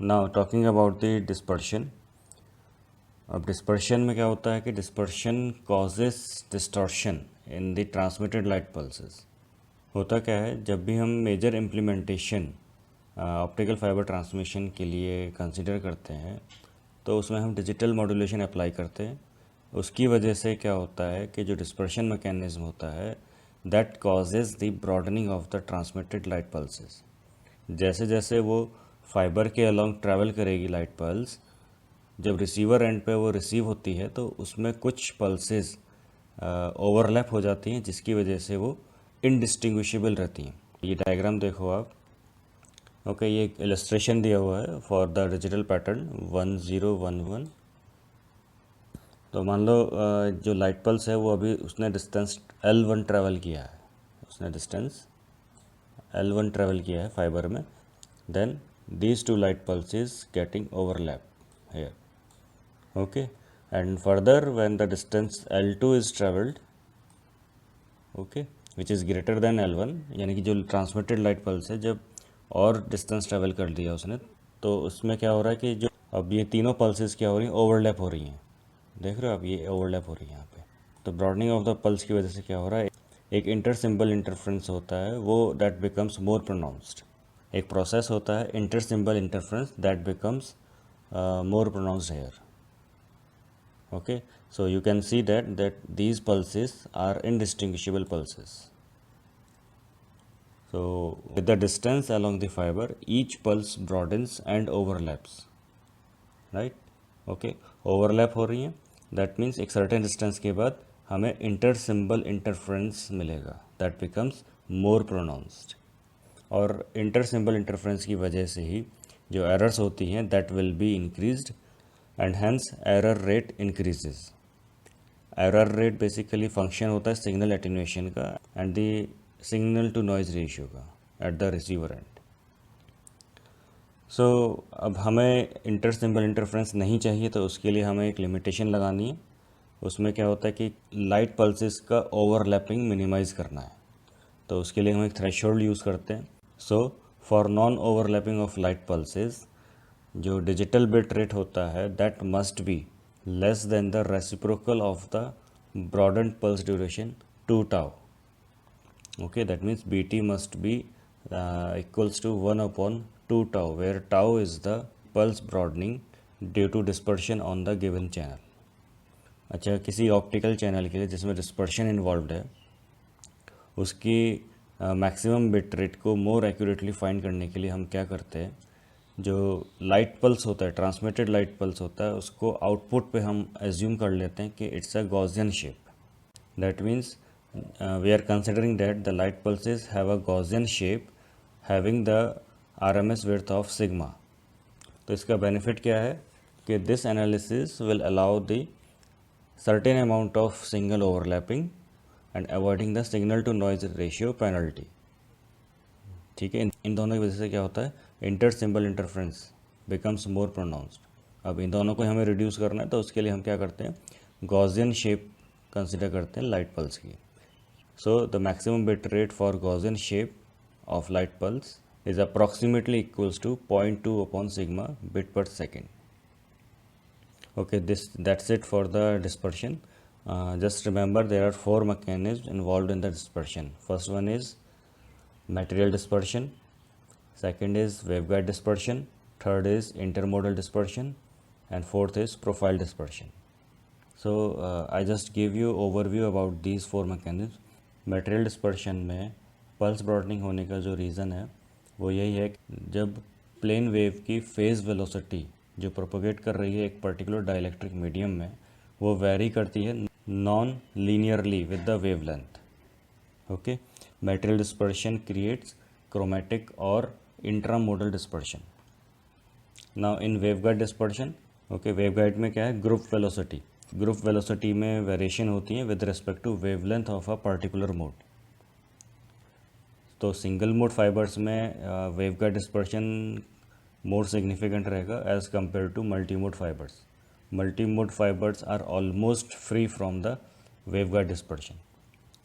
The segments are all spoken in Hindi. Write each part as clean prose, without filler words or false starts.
Now talking about the dispersion. अब डिस्पर्शन में क्या होता है कि dispersion causes distortion in the transmitted light pulses. होता क्या है, जब भी हम major implementation optical fibre transmission के लिए कंसिडर करते हैं तो उसमें हम डिजिटल मॉड्यूलेशन अप्लाई करते हैं। उसकी वजह से क्या होता है कि जो डिस्पर्शन मैकेनिज्म होता है that causes the broadening of the transmitted light pulses. जैसे जैसे वो फाइबर के अलोंग ट्रैवल करेगी लाइट पल्स, जब रिसीवर एंड पे वो रिसीव होती है तो उसमें कुछ पल्सेस ओवरलैप हो जाती हैं, जिसकी वजह से वो इनडिस्टिंग्विशेबल रहती हैं। ये डायग्राम देखो आप। ओके, ये एक इलस्ट्रेशन दिया हुआ है फॉर द डिजिटल पैटर्न 1011। तो मान लो जो लाइट पल्स है वो अभी उसने डिस्टेंस L1 ट्रैवल किया है, उसने डिस्टेंस L1 ट्रैवल किया है फाइबर में। Then these two light pulses getting overlap here. Okay, and further when the distance L2 is traveled, okay, which is greater than L1, यानी कि जो ट्रांसमिटेड लाइट पल्स है जब और डिस्टेंस ट्रैवल कर दिया उसने, तो उसमें क्या हो रहा है कि जो अब ये तीनों पल्सेस क्या हो रही हैं, ओवरलैप हो रही हैं। देख रहे हो आप, ये ओवरलैप हो रही है यहाँ पे। तो ब्रॉडनिंग ऑफ द पल्स की वजह से क्या हो रहा है, एक इंटर सिंबल इंटरफ्रेंस होता है वो दैट बिकम्स मोर प्रोनाउंस्ड। एक प्रोसेस होता है inter symbol interference that becomes more pronounced here. Okay, so you can see that these pulses are indistinguishable pulses. So with the distance along the fiber, each pulse broadens and overlaps, right? Okay, overlap हो रही हैं, that means एक certain distance के बाद हमें inter symbol interference मिलेगा, that becomes more pronounced. और इंटर सिंबल इंटरफ्रेंस की वजह से ही जो एरर्स होती हैं that will be increased and hence error rate increases. Error rate basically function होता है सिग्नल एटेन्यूएशन का and the signal to noise ratio का at the receiver end. So अब हमें इंटर सिंबल इंटरफ्रेंस नहीं चाहिए, तो उसके लिए हमें एक लिमिटेशन लगानी है। उसमें क्या होता है कि लाइट पल्सेस का ओवरलैपिंग मिनिमाइज़ करना है, तो उसके लिए हम एक थ्रेशोल्ड यूज़ करते हैं। So for non overlapping of light pulses जो डिजिटल बिट रेट होता है that must be less than the reciprocal of the broadened pulse duration 2 tau. Okay, that means BT must be equals to 1/2 tau, where tau is the pulse broadening due to dispersion on the given channel. अच्छा, किसी ऑप्टिकल चैनल के लिए जिसमें डिस्पर्शन इन्वॉल्व है उसकी मैक्सिमम बिट रेट को मोर एक्यूरेटली फाइंड करने के लिए हम क्या करते हैं, जो लाइट पल्स होता है, ट्रांसमिटेड लाइट पल्स होता है, उसको आउटपुट पे हम एज्यूम कर लेते हैं कि it's a Gaussian shape. That means we are considering that the light pulses have a Gaussian shape having the RMS width of sigma. तो इसका बेनिफिट क्या है कि this analysis will allow the certain amount of signal overlapping and avoiding the signal to noise ratio penalty. ठीक है, इन दोनों की वजह से क्या होता है, inter symbol interference becomes more pronounced. अब इन दोनों को हमें रिड्यूस करना है, तो उसके लिए हम क्या करते हैं, गॉसियन शेप कंसिडर करते हैं लाइट पल्स की। So the maximum bit rate for Gaussian shape of light pulse is approximately equals to 0.2/sigma bit per second. Okay, that's it for the dispersion. Just remember there are 4 mechanisms involved in the dispersion. First one is material dispersion, second is waveguide dispersion, third is intermodal dispersion, and fourth is profile dispersion. So I just give you overview about these 4 mechanisms. Material dispersion में pulse broadening होने का जो reason है वो यही है कि जब प्लेन वेव की फेज़ वेलोसिटी जो प्रोपोगेट कर रही है एक पर्टिकुलर डाइलेक्ट्रिक मीडियम में, वो वेरी करती है non linearly with the wavelength. Okay, material dispersion creates chromatic or intramodal dispersion. Now in waveguide dispersion, okay, waveguide में क्या है, ग्रुप वेलोसिटी में वेरिएशन होती है with respect to wavelength of a particular mode. तो सिंगल मोड फाइबर्स में वेवगाइड डिस्पर्शन मोर सिग्निफिकेंट रहेगा as compare to multi mode fibres. Multi mode fibres are almost free from the waveguide dispersion.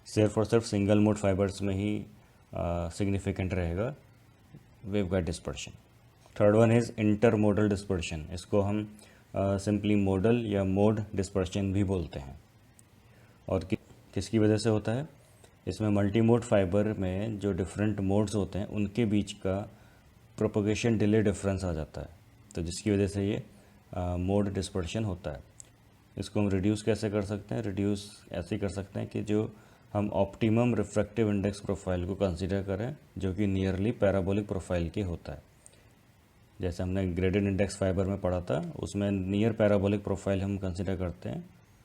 सिर्फ और सिर्फ सिंगल मोड फाइबर्स में ही सिग्निफिकेंट रहेगा waveguide dispersion. Third one is intermodal dispersion, इसको हम सिंपली मोडल या मोड डिस्पर्शन भी बोलते हैं। और किसकी वजह से होता है? इसमें मल्टी मोड फाइबर में जो डिफरेंट मोड्स होते हैं उनके बीच का प्रोपगेशन डिले डिफरेंस आ जाता है, तो जिसकी वजह से ये मोड डिस्पर्शन होता है। इसको हम रिड्यूस कैसे कर सकते हैं? रिड्यूस ऐसे कर सकते हैं कि जो हम ऑप्टिमम रिफ्रैक्टिव इंडेक्स प्रोफाइल को कंसीडर करें जो कि नियरली पैराबोलिक प्रोफाइल के होता है। जैसे हमने ग्रेडेड इंडेक्स फाइबर में पढ़ा था, उसमें नियर पैराबोलिक प्रोफाइल हम कंसीडर करते हैं।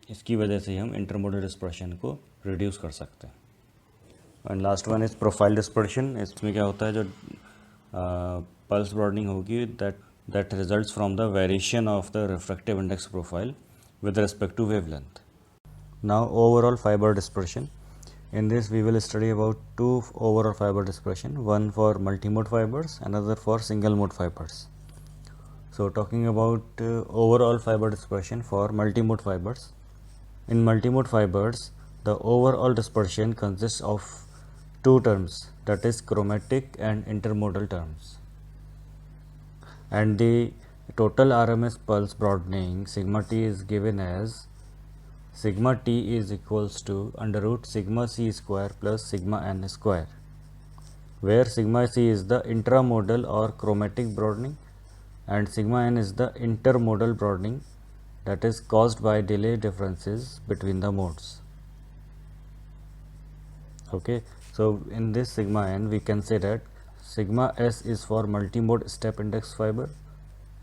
इसकी वजह से हम इंटरमोडल डिस्पर्शन को रिड्यूस कर सकते हैं। And last one is profile dispersion. इसमें क्या होता है, जो पल्स ब्रॉडनिंग होगी that results from the variation of the refractive index profile with respect to wavelength. Now overall fiber dispersion. In this we will study about two overall fiber dispersion, one for multimode fibers, another for single mode fibers. So talking about overall fiber dispersion for multimode fibers. In multimode fibers, the overall dispersion consists of two terms, that is chromatic and intermodal terms. And the total RMS pulse broadening sigma t is given as sigma t is equals to under root sigma c square plus sigma n square, where sigma c is the intramodal or chromatic broadening and sigma n is the intermodal broadening that is caused by delay differences between the modes. Okay, so in this sigma n we can say that sigma s is for multimode step index fiber,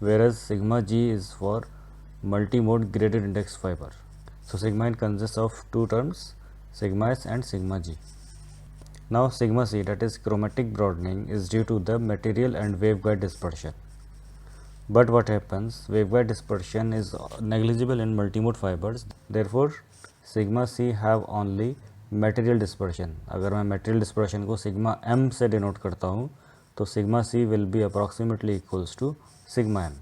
whereas sigma g is for multimode graded index fiber. So sigma n consists of two terms, sigma s and sigma g. Now sigma c, that is chromatic broadening, is due to the material and waveguide dispersion. But what happens, waveguide dispersion is negligible in multimode fibers, therefore sigma c have only material dispersion. अगर मैं material dispersion को sigma m से denote करता हूँ तो sigma c will be approximately equals to sigma m.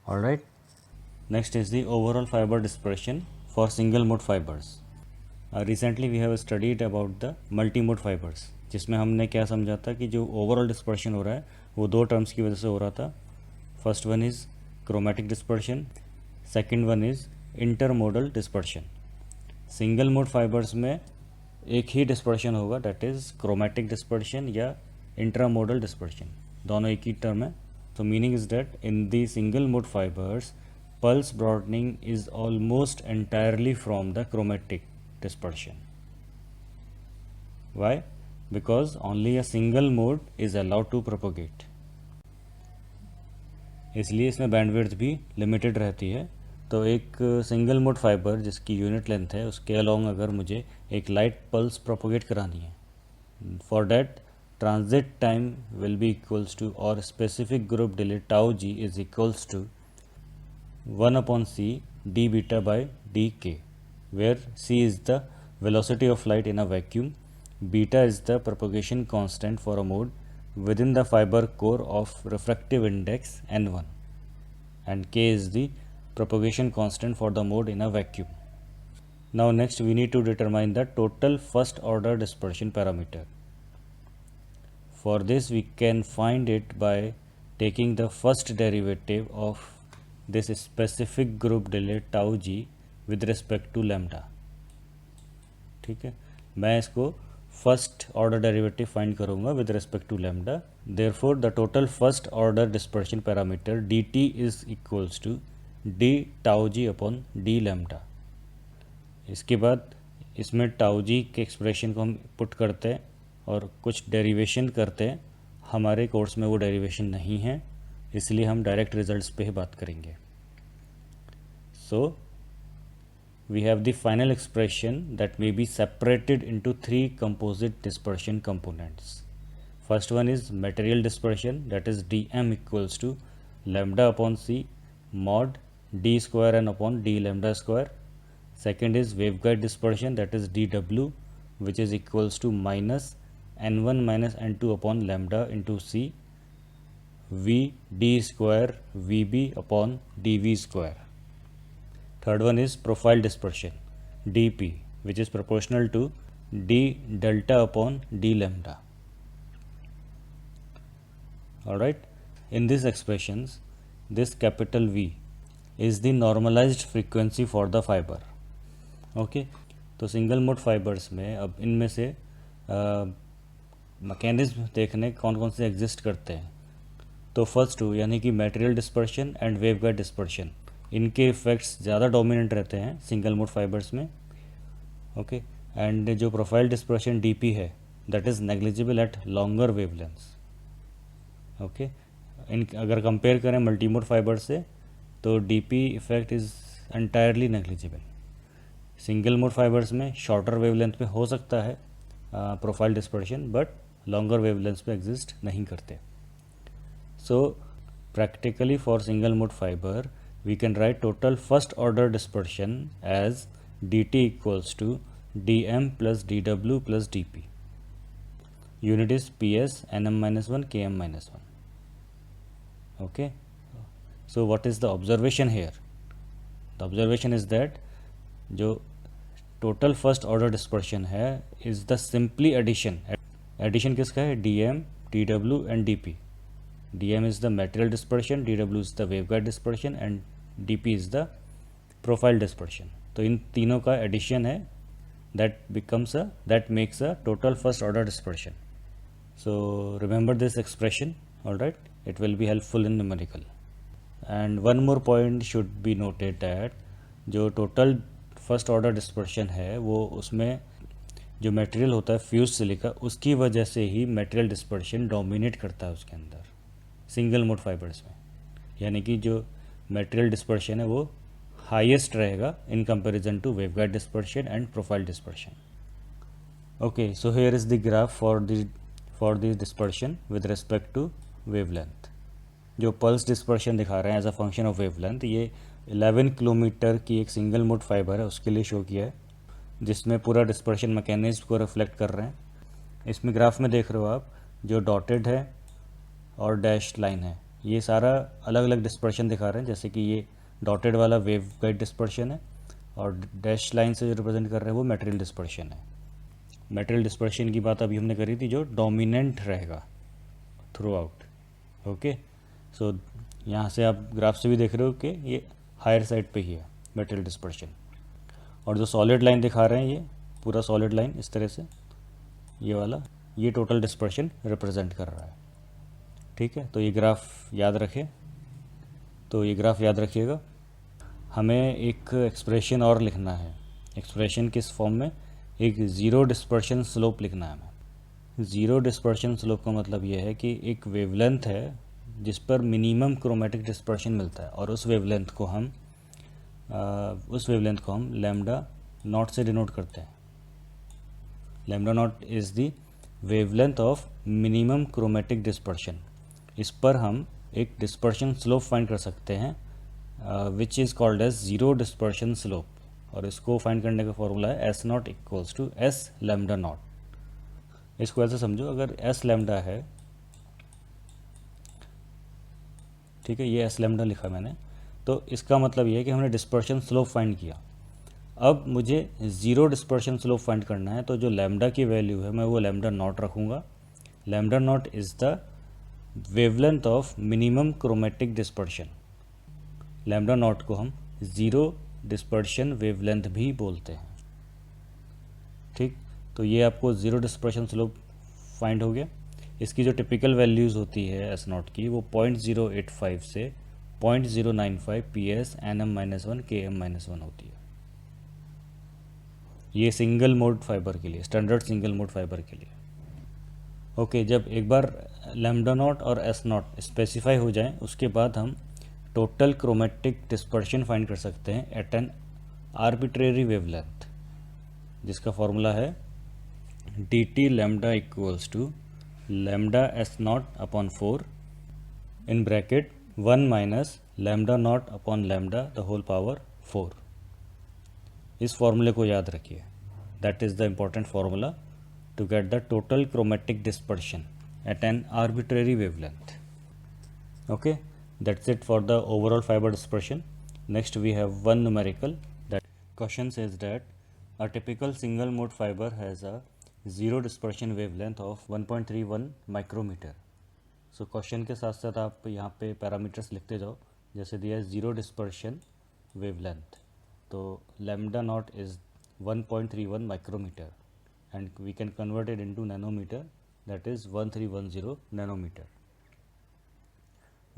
Alright, next is the overall fiber dispersion for single mode fibers. Recently we have studied about the multi mode fibers, जिसमें हमने क्या समझा था कि जो ओवरऑल डिस्पर्शन हो रहा है वो दो टर्म्स की वजह से हो रहा था. First one is chromatic dispersion, second one is intermodal dispersion. Single mode fibres में एक ही डिस्पर्शन होगा, दैट इज़ क्रोमैटिक डिस्पर्शन या इंट्रामोडल डिस्पर्शन, दोनों एक ही टर्म है. तो meaning is that in the single mode fibres pulse broadening is almost entirely from the chromatic dispersion. Why? Because only a single mode is allowed to propagate. इसलिए इसमें बैंडविड्थ भी लिमिटेड रहती है. तो एक सिंगल मोड फाइबर जिसकी यूनिट लेंथ है उसके अलोंग अगर मुझे एक लाइट पल्स प्रोपोगेट करानी है, for that transit time will be equals to or specific group delay tau g is equals to 1/c d beta by dk, where c is the velocity of light in a vacuum, beta is the propagation constant for a mode within the fiber core of refractive index n1, and k is the propagation constant for the mode in a vacuum. Now next we need to determine the total first order dispersion parameter. For this we can find it by taking the first derivative of this specific group delay tau g with respect to lambda. ठीक है, मैं इसको फर्स्ट ऑर्डर डेरिवेटिव फाइंड करूँगा with respect to lambda. Therefore the total first order dispersion parameter D T is equals to D tau G upon D lambda. इसके बाद इसमें टाउ जी के एक्सप्रेशन को हम पुट करते हैं और कुछ डेरिवेशन करते हैं. हमारे कोर्स में वो डेरिवेशन नहीं है, इसलिए हम डायरेक्ट रिजल्ट्स पे ही बात करेंगे. So we have the final expression that may be separated into 3 composite dispersion components. First one is material dispersion, that is D M equals to lambda upon C mod D square N upon D lambda square. Second is waveguide dispersion, that is D W which is equals to minus n1 minus n2 upon lambda into c v d square vb upon dv square. Third one is profile dispersion, dp, which is proportional to d delta upon d lambda. Alright, in these expressions, this capital V is the normalized frequency for the fiber. Okay तो सिंगल मोड फाइबर्स में अब इनमें से मैकेनिज्म देखने कौन कौन से एग्जिस्ट करते हैं। तो फर्स्ट टू यानी कि material dispersion and waveguide dispersion, इनके इफ़ेक्ट्स ज़्यादा डोमिनेंट रहते हैं सिंगल मोड फाइबर्स में। ओके एंड जो प्रोफाइल डिस्पर्शन डीपी है that is negligible at longer wavelengths. Okay इन अगर कंपेयर करें मल्टीमोड फाइबर से तो DP effect is entirely negligible. Single mode fibres में शॉर्टर वेवलेंथ पे हो सकता है profile dispersion, but longer wavelength पे एग्जिस्ट नहीं करते। So practically for single mode fibre we can write total first order dispersion as dt equals to dm plus dw plus dp। Unit is ps nm-1 km-1। okay so what is the observation here? The observation is that जो टोटल फर्स्ट ऑर्डर डिस्पर्शन है इज़ द सिंपली एडिशन किसका है? dm dw and dp। dm is the material dispersion, dw is the waveguide dispersion and dp is the profile dispersion. तो इन तीनों का एडिशन है that makes a total first order dispersion. So remember this expression, alright, it will be helpful in numerical. And one more point should be noted that जो टोटल फर्स्ट ऑर्डर डिस्पर्शन है वो उसमें जो मटेरियल होता है फ्यूज सिलिका, उसकी वजह से ही मटेरियल डिस्पर्शन डोमिनेट करता है उसके अंदर सिंगल मोड फाइबर्स में। यानी कि जो मटेरियल डिस्पर्शन है वो हाईएस्ट रहेगा in comparison to waveguide dispersion and profile dispersion. Okay so here is the graph for the dispersion with respect to wavelength. जो पल्स डिस्पर्शन दिखा रहे हैं as a function of wavelength, ये 11 किलोमीटर की एक सिंगल मोड फाइबर है उसके लिए शो किया है, जिसमें पूरा डिस्पर्शन मैकेनिज्म को रिफ्लेक्ट कर रहे हैं। इसमें ग्राफ में देख रहे हो आप जो डॉटेड है और डैश लाइन है, ये सारा अलग अलग डिस्पर्शन दिखा रहे हैं। जैसे कि ये डॉटेड वाला वेव गाइड डिस्पर्शन है और डैश लाइन से जो रिप्रेजेंट कर रहे हैं वो मटेरियल डिस्पर्शन है। मटेरियल डिस्पर्शन की बात अभी हमने करी थी जो डोमिनेंट रहेगा थ्रू आउट। ओके सो यहाँ से आप ग्राफ से भी देख रहे हो कि ये हायर साइड पे ही है मटेरियल डिस्पर्शन। और जो सॉलिड लाइन दिखा रहे हैं ये पूरा सॉलिड लाइन इस तरह से ये वाला, ये टोटल डिस्पर्शन रिप्रेजेंट कर रहा है। ठीक है, तो ये ग्राफ याद रखें। तो ये ग्राफ याद रखिएगा। हमें एक एक्सप्रेशन और लिखना है। एक्सप्रेशन किस फॉर्म में? एक ज़ीरो डिस्पर्शन स्लोप लिखना है हमें। ज़ीरो डिस्पर्शन स्लोप का मतलब ये है कि एक वेवलेंथ है जिस पर मिनिमम क्रोमेटिक डिस्पर्शन मिलता है और उस वेवलेंथ को हम लैम्डा नॉट से डिनोट करते हैं। Lambda naught is the wavelength of minimum chromatic dispersion. इस पर हम एक डिस्पर्शन स्लोप फाइंड कर सकते हैं which is called as zero dispersion slope, और इसको फाइंड करने का फॉर्मूला है S naught equals to S lambda naught. इसको ऐसे समझो, अगर एस लैम्डा है, ठीक है, ये एस लैम्डा लिखा मैंने, तो इसका मतलब ये है कि हमने डिस्पर्शन स्लोप फाइंड किया। अब मुझे ज़ीरो डिस्पर्शन स्लोप फाइंड करना है, तो जो लैम्डा की वैल्यू है मैं वो लैम्डा नॉट रखूँगा। Lambda naught is the wavelength of minimum chromatic dispersion. Lambda naught को हम ज़ीरो डिस्पर्शन वेवलेंथ भी बोलते हैं। ठीक, तो ये आपको ज़ीरो डिस्पर्शन स्लोप फाइंड हो गया। इसकी जो टिपिकल वैल्यूज़ होती है एस नॉट की वो 0.085 से 0.095 PS nm-1 km-1 होती है। ये सिंगल मोड फाइबर के लिए, स्टैंडर्ड सिंगल मोड फाइबर के लिए। ओके, जब एक बार लैम्डा नॉट और एस नॉट स्पेसिफाई हो जाए उसके बाद हम टोटल क्रोमेटिक डिस्पर्शन फाइंड कर सकते हैं एट एन आर्बिट्रेरी वेवलेंथ, जिसका फॉर्मूला है dt lambda equals to lambda S naught upon 4 in bracket 1 minus lambda naught upon lambda the whole power 4। इस फॉर्मूले को याद रखिए, that is the important formula to get the total chromatic dispersion at an arbitrary wavelength. Okay, that's it for the overall fiber dispersion. Next we have one numerical. That question says that a typical single mode fiber has a zero dispersion wavelength of 1.31 micrometer. So question के साथ साथ आप यहाँ पे पैरामीटर्स लिखते जाओ, जैसे दिया है ज़ीरो डिस्पर्शन वेवलेंथ, तो lambda naught is 1.31 micrometre and we can convert it into nanometre, that is 1310 nanometre.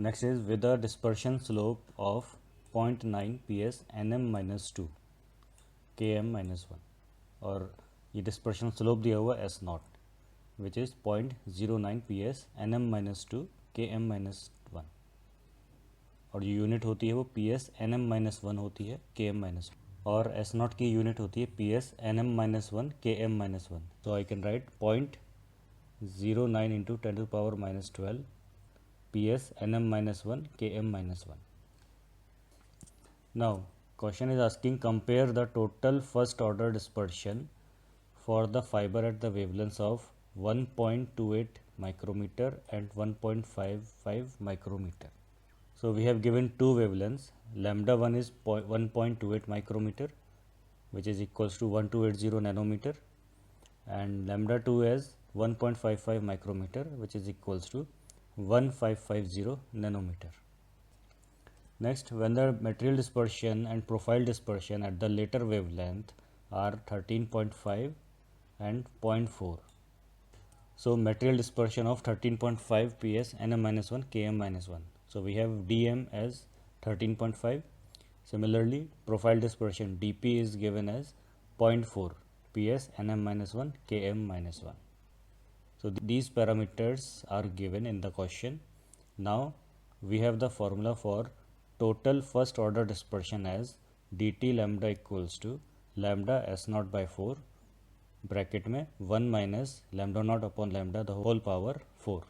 Next is with a dispersion slope of 0.9 ps nm minus 2 km minus 1, और ये डिस्पर्शन स्लोप दिया हुआ S not which is 0.09 ps nm minus 2 km minus 1, और जो यूनिट होती है वो ps nm minus 1 होती है km minus 1, और एस नॉट की यूनिट होती है ps nm minus 1 km minus 1. So I can write 0.09 into 10 to the power minus 12 ps nm minus 1 km minus 1. Now question is asking compare the total first order dispersion for the fiber at the wavelengths of 1.28 micrometer and 1.55 micrometer. So we have given two wavelengths, lambda 1 is 1.28 micrometer which is equals to 1280 nanometer, and lambda 2 is 1.55 micrometer which is equals to 1550 nanometer. Next, when the material dispersion and profile dispersion at the later wavelength are 13.5 and 0.4. So material dispersion of 13.5 ps nm minus 1 km minus 1. So we have dm as 13.5. Similarly, profile dispersion dp is given as 0.4 ps nm minus 1 km minus 1. So these parameters are given in the question. Now we have the formula for total first order dispersion as dt lambda equals to lambda s naught by 4 bracket में 1 minus lambda naught upon lambda the whole power 4.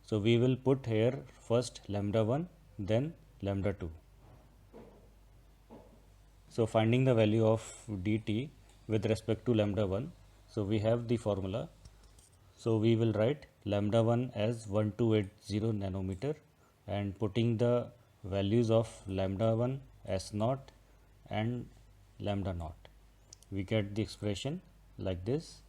So we will put here first lambda 1 then lambda 2. So finding the value of dt with respect to lambda 1, so we have the formula. So we will write lambda 1 as 1280 nanometer and putting the values of lambda 1 s naught and lambda naught, we get the expression like this,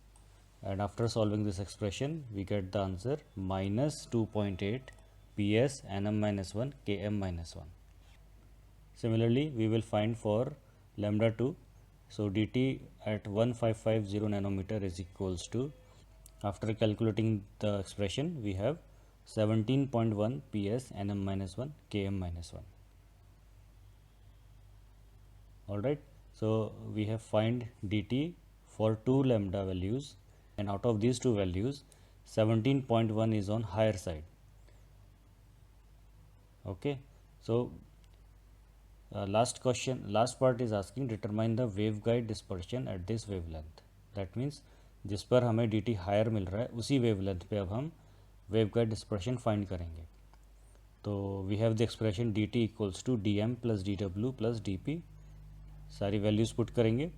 and after solving this expression we get the answer minus 2.8 ps nm minus 1 km minus 1. Similarly, we will find for lambda 2. So dt at 1550 nanometer is equals to, after calculating the expression, we have 17.1 ps nm minus 1 km minus 1. Alright, so we have find dt for two lambda values, and out of these two values 17.1 is on higher side. Okay, so last part is asking determine the waveguide dispersion at this wavelength. That means जिस पर हमें dt हायर मिल रहा है उसी वेवलेंथ पे अब हम वेवगाइड डिस्पर्शन फाइंड करेंगे. तो we have the expression dt equals to dm plus dw plus dp. सारी वैल्यूज़ पुट करेंगे.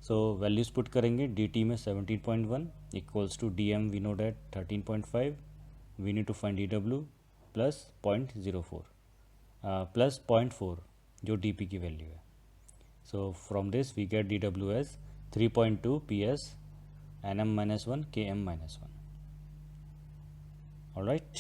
सो वैल्यूज़ पुट करेंगे dt में 17.1 equals to dm we know that 13.5, we need to find dw plus 0.04 plus 0.4 जो dp की वैल्यू है. So from this we get dw as 3.2 ps nm minus 1 km minus 1. All right.